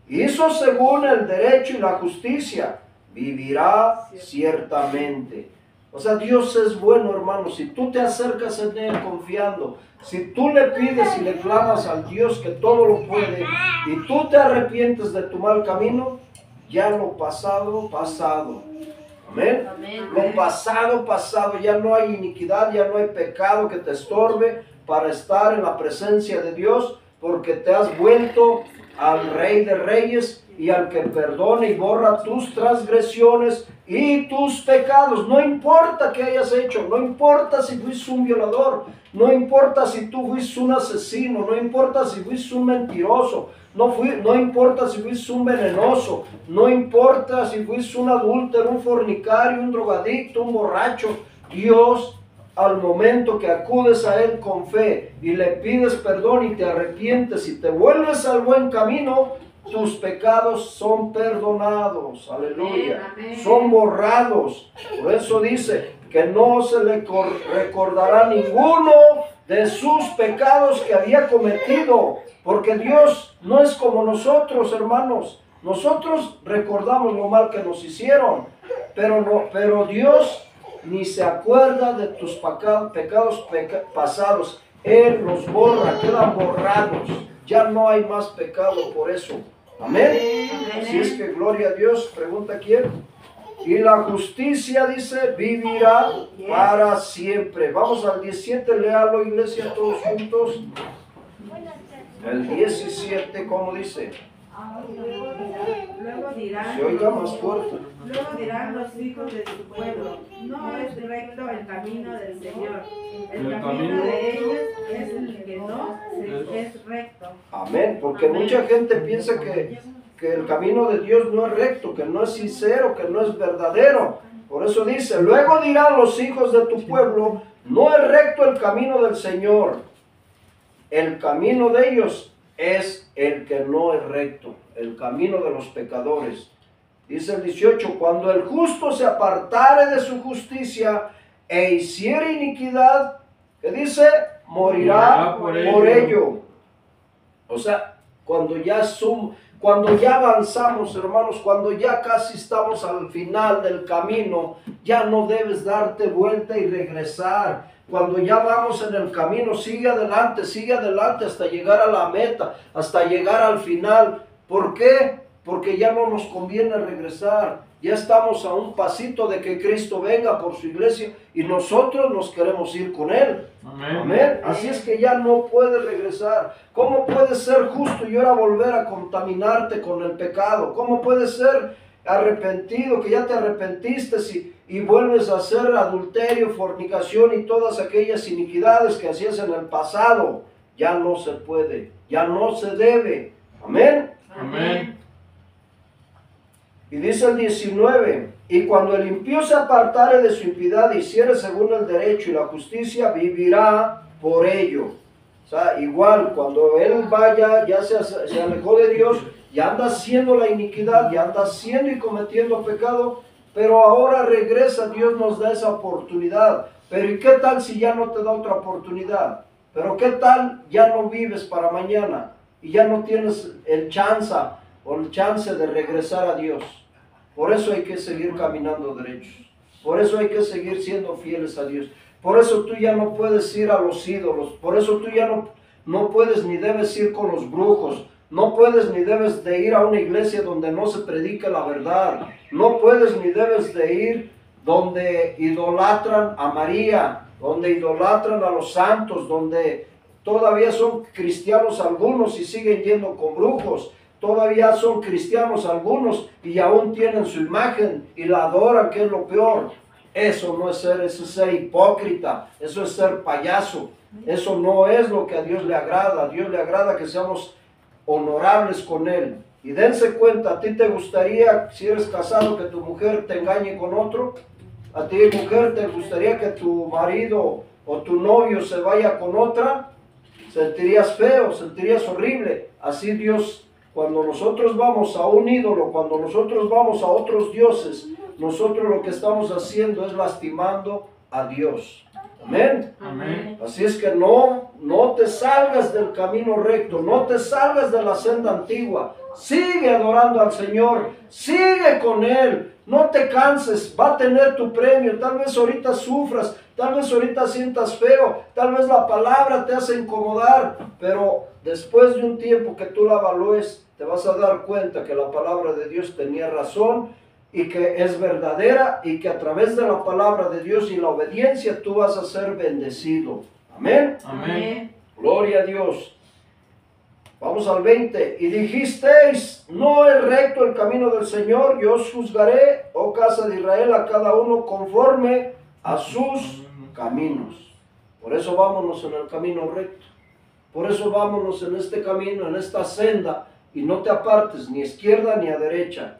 [SPEAKER 1] Hizo según el derecho y la justicia, vivirá ciertamente. O sea, Dios es bueno, hermano. Si tú te acercas en Él confiando, si tú le pides y le clamas al Dios que todo lo puede, y tú te arrepientes de tu mal camino, ya lo pasado, pasado. Amén.
[SPEAKER 2] Amén.
[SPEAKER 1] Lo pasado, pasado. Ya no hay iniquidad, ya no hay pecado que te estorbe para estar en la presencia de Dios, porque te has vuelto al Rey de Reyes y al que perdona y borra tus transgresiones y tus pecados. No importa qué hayas hecho, no importa si fuiste un violador, no importa si tú fuiste un asesino, no importa si fuiste un mentiroso, no importa si fuiste un venenoso, no importa si fuiste un adúltero, un fornicario, un drogadicto, un borracho. Dios, al momento que acudes a Él con fe y le pides perdón y te arrepientes y te vuelves al buen camino, tus pecados son perdonados, aleluya,
[SPEAKER 2] Amén.
[SPEAKER 1] son borrados. Por eso dice que no se le recordará ninguno de sus pecados que había cometido, porque Dios no es como nosotros, hermanos. Nosotros recordamos lo mal que nos hicieron, pero Dios ni se acuerda de tus pecados pasados. Él los borra, quedan borrados. Ya no hay más pecado por eso. Amén. Así es que gloria a Dios. Pregunta quién. Y la justicia, dice, vivirá para siempre. Vamos al 17, léalo, iglesia, todos juntos. El 17, ¿cómo dice?
[SPEAKER 2] Luego dirán,
[SPEAKER 1] Se oiga más fuerte.
[SPEAKER 2] luego dirán los hijos de su pueblo, no es recto el camino del Señor. El camino de ellos es el que no es recto.
[SPEAKER 1] Amén. Porque mucha gente piensa que el camino de Dios no es recto, que no es sincero, que no es verdadero. Por eso dice, luego dirán los hijos de tu pueblo, no es recto el camino del Señor. El camino de ellos es el que no es recto, el camino de los pecadores. Dice el 18, cuando el justo se apartare de su justicia e hiciere iniquidad, ¿qué dice? Morirá por ello. O sea, cuando ya avanzamos, hermanos, cuando ya casi estamos al final del camino, ya no debes darte vuelta y regresar. Cuando ya vamos en el camino, sigue adelante hasta llegar a la meta, hasta llegar al final. ¿Por qué? Porque ya no nos conviene regresar. Ya estamos a un pasito de que Cristo venga por su iglesia y nosotros nos queremos ir con Él.
[SPEAKER 3] Amén.
[SPEAKER 1] Amén. Así es que ya no puedes regresar. ¿Cómo puedes ser justo y ahora volver a contaminarte con el pecado? ¿Cómo puedes ser arrepentido, que ya te arrepentiste y vuelves a hacer adulterio, fornicación y todas aquellas iniquidades que hacías en el pasado? Ya no se puede, ya no se debe. Amén.
[SPEAKER 3] Amén.
[SPEAKER 1] Y dice el 19, y cuando el impío se apartare de su impiedad y hiciere según el derecho y la justicia, vivirá por ello. O sea, igual, cuando él vaya, ya se alejó de Dios, ya anda haciendo la iniquidad, ya anda haciendo y cometiendo pecado, pero ahora regresa, Dios nos da esa oportunidad. Pero ¿y qué tal si ya no te da otra oportunidad? Pero ¿qué tal ya no vives para mañana y ya no tienes el chance de regresar a Dios? Por eso hay que seguir caminando derechos. Por eso hay que seguir siendo fieles a Dios. Por eso tú ya no puedes ir a los ídolos. Por eso tú ya no puedes ni debes ir con los brujos. No puedes ni debes de ir a una iglesia donde no se predica la verdad. No puedes ni debes de ir donde idolatran a María, donde idolatran a los santos, donde todavía son cristianos algunos y siguen yendo con brujos. Todavía son cristianos algunos y aún tienen su imagen y la adoran, que es lo peor. Eso no es ser, eso es ser hipócrita, eso es ser payaso. Eso no es lo que a Dios le agrada. A Dios le agrada que seamos honorables con Él. Y dense cuenta, ¿a ti te gustaría, si eres casado, que tu mujer te engañe con otro? ¿A ti, mujer, te gustaría que tu marido o tu novio se vaya con otra? Sentirías feo, sentirías horrible. Así Dios, cuando nosotros vamos a un ídolo, cuando nosotros vamos a otros dioses, nosotros lo que estamos haciendo es lastimando a Dios. Amén.
[SPEAKER 3] Amén.
[SPEAKER 1] Así es que no te salgas del camino recto, no te salgas de la senda antigua. Sigue adorando al Señor, sigue con Él, no te canses, va a tener tu premio. Tal vez ahorita sufras, tal vez ahorita sientas feo, tal vez la palabra te hace incomodar, pero después de un tiempo que tú la evalúes, te vas a dar cuenta que la palabra de Dios tenía razón y que es verdadera y que a través de la palabra de Dios y la obediencia tú vas a ser bendecido. Amén.
[SPEAKER 3] Amén.
[SPEAKER 1] Gloria a Dios. Vamos al 20. Y dijisteis, no es recto el camino del Señor, yo os juzgaré, oh casa de Israel, a cada uno conforme a sus caminos. Por eso vámonos en el camino recto. Por eso vámonos en este camino, en esta senda, y no te apartes ni a izquierda ni a derecha.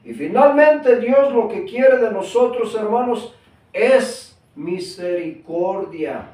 [SPEAKER 1] Y finalmente Dios lo que quiere de nosotros, hermanos, es misericordia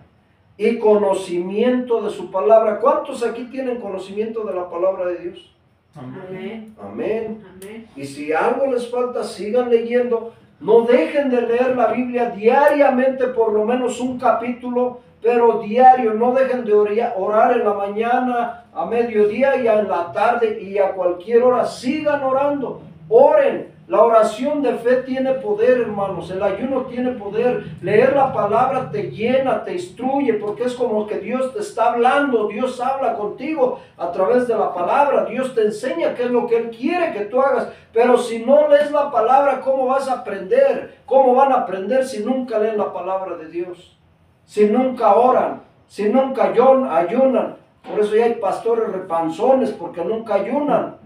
[SPEAKER 1] y conocimiento de su palabra. ¿Cuántos aquí tienen conocimiento de la palabra de Dios?
[SPEAKER 3] Amén.
[SPEAKER 1] Amén.
[SPEAKER 2] Amén.
[SPEAKER 1] Y si algo les falta, sigan leyendo. No dejen de leer la Biblia diariamente, por lo menos un capítulo, pero diario. No dejen de orar en la mañana, a mediodía y en la tarde y a cualquier hora. Sigan orando. Oren. La oración de fe tiene poder, hermanos. El ayuno tiene poder. Leer la palabra te llena, te instruye, porque es como que Dios te está hablando. Dios habla contigo a través de la palabra. Dios te enseña qué es lo que Él quiere que tú hagas. Pero si no lees la palabra, ¿cómo vas a aprender? ¿Cómo van a aprender si nunca leen la palabra de Dios? Si nunca oran, si nunca ayunan. Por eso ya hay pastores repanzones, porque nunca ayunan.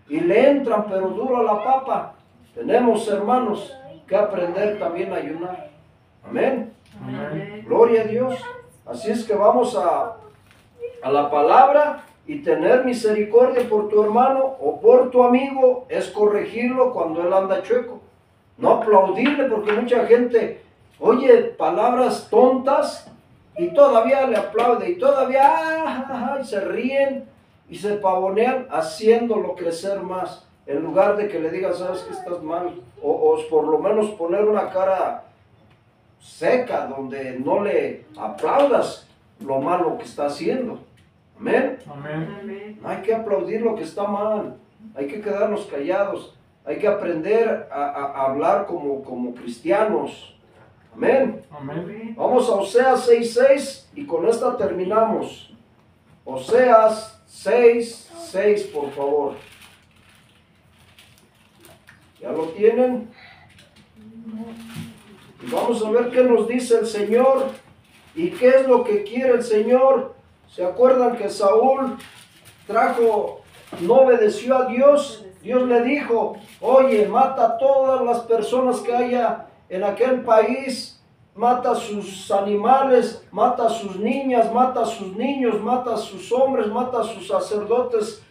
[SPEAKER 1] Y le entran, pero duro a la papa. Tenemos, hermanos, que aprender también a ayunar. Amén.
[SPEAKER 3] Amén.
[SPEAKER 1] Gloria a Dios. Así es que vamos a la palabra y tener misericordia por tu hermano o por tu amigo es corregirlo cuando él anda chueco. No aplaudirle, porque mucha gente oye palabras tontas y todavía le aplaude y todavía y se ríen y se pavonean haciéndolo crecer más, en lugar de que le digan, sabes que estás mal, o por lo menos poner una cara seca donde no le aplaudas lo malo que está haciendo. Amén.
[SPEAKER 3] Amén.
[SPEAKER 1] No hay que aplaudir lo que está mal, hay que quedarnos callados, hay que aprender a hablar como cristianos. Amén.
[SPEAKER 3] Amén.
[SPEAKER 1] Vamos a Oseas 6:6 y con esta terminamos. Oseas 6:6, por favor. ¿Ya lo tienen? Y vamos a ver qué nos dice el Señor y qué es lo que quiere el Señor. ¿Se acuerdan que Saúl no obedeció a Dios? Dios le dijo, oye, mata a todas las personas que haya en aquel país, mata a sus animales, mata a sus niñas, mata a sus niños, mata a sus hombres, mata a sus sacerdotes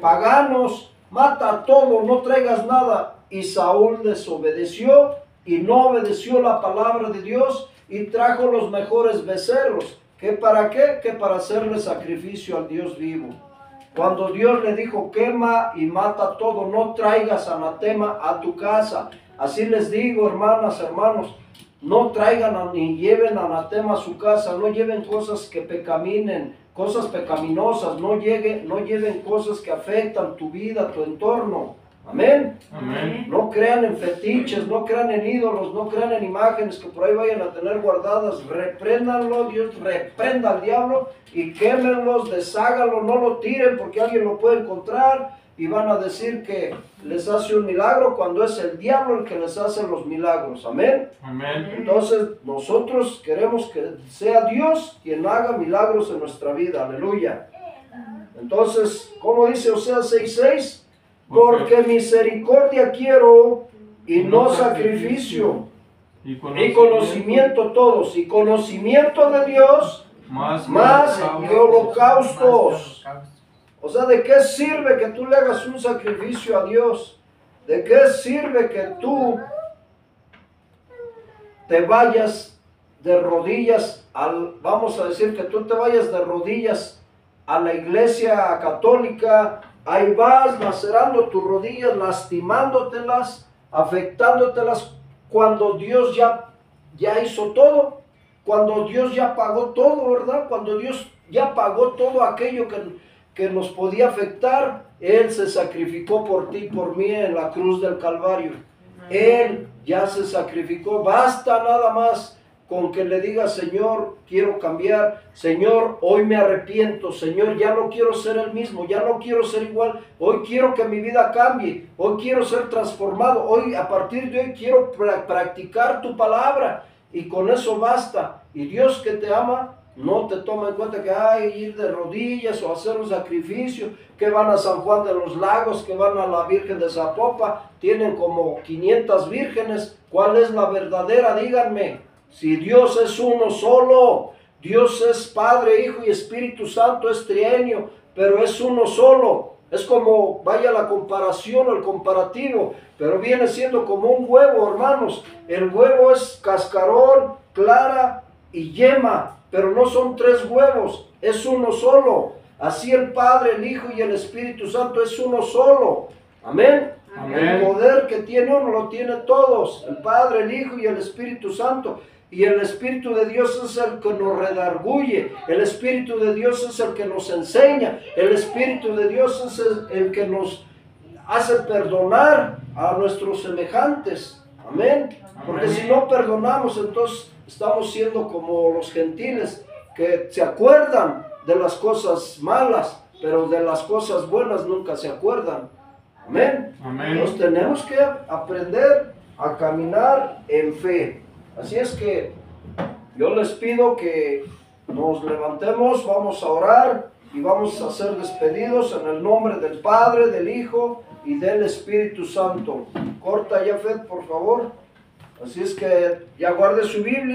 [SPEAKER 1] paganos, mata a todo, no traigas nada. Y Saúl desobedeció y no obedeció la palabra de Dios y trajo los mejores becerros. ¿Qué para qué? Que para hacerle sacrificio al Dios vivo. Cuando Dios le dijo, quema y mata todo, no traigas anatema a tu casa. Así les digo, hermanas, hermanos, no traigan ni lleven anatema a su casa, no lleven cosas que pecaminen, cosas pecaminosas, no lleven cosas que afectan tu vida, tu entorno. Amén.
[SPEAKER 3] Amén.
[SPEAKER 1] No crean en fetiches, no crean en ídolos, no crean en imágenes que por ahí vayan a tener guardadas. Repréndanlo, Dios reprenda al diablo y quémenlos, desháganlo, no lo tiren porque alguien lo puede encontrar y van a decir que les hace un milagro cuando es el diablo el que les hace los milagros. Amén.
[SPEAKER 3] Amén.
[SPEAKER 1] Entonces nosotros queremos que sea Dios quien haga milagros en nuestra vida. Aleluya. Entonces, ¿cómo dice Oseas 6:6? Porque misericordia quiero y no sacrificio. Y conocimiento todos. Y conocimiento de Dios más que holocaustos. O sea, ¿de qué sirve que tú le hagas un sacrificio a Dios? ¿De qué sirve que tú te vayas de rodillas vamos a decir que tú te vayas de rodillas a la iglesia católica? Ahí vas lacerando tus rodillas, lastimándotelas, afectándotelas, cuando Dios ya hizo todo, cuando Dios ya pagó todo, ¿verdad? Cuando Dios ya pagó todo aquello que nos podía afectar, Él se sacrificó por ti y por mí en la cruz del Calvario. Él ya se sacrificó, basta nada más con que le diga, Señor, quiero cambiar, Señor, hoy me arrepiento, Señor, ya no quiero ser el mismo, ya no quiero ser igual, hoy quiero que mi vida cambie, hoy quiero ser transformado, hoy a partir de hoy quiero practicar tu palabra, y con eso basta. Y Dios que te ama no te toma en cuenta que hay ir de rodillas o hacer un sacrificio, que van a San Juan de los Lagos, que van a la Virgen de Zapopan, tienen como 500 vírgenes. ¿Cuál es la verdadera? Díganme. Si Dios es uno solo, Dios es Padre, Hijo y Espíritu Santo, es trienio, pero es uno solo. Es como, vaya la comparación, el comparativo, pero viene siendo como un huevo, hermanos. El huevo es cascarón, clara y yema, pero no son tres huevos, es uno solo. Así el Padre, el Hijo y el Espíritu Santo es uno solo. Amén. Amén. El poder que tiene uno lo tiene todos, el Padre, el Hijo y el Espíritu Santo. Y el Espíritu de Dios es el que nos redarguye, el Espíritu de Dios es el que nos enseña, el Espíritu de Dios es el que nos hace perdonar a nuestros semejantes. Amén. Porque si no perdonamos, entonces estamos siendo como los gentiles, que se acuerdan de las cosas malas, pero de las cosas buenas nunca se acuerdan. Amén.
[SPEAKER 3] Amén.
[SPEAKER 1] Entonces tenemos que aprender a caminar en fe. Así es que yo les pido que nos levantemos, vamos a orar y vamos a ser despedidos en el nombre del Padre, del Hijo y del Espíritu Santo. Corta ya, Fed, por favor. Así es que ya guarde su Biblia.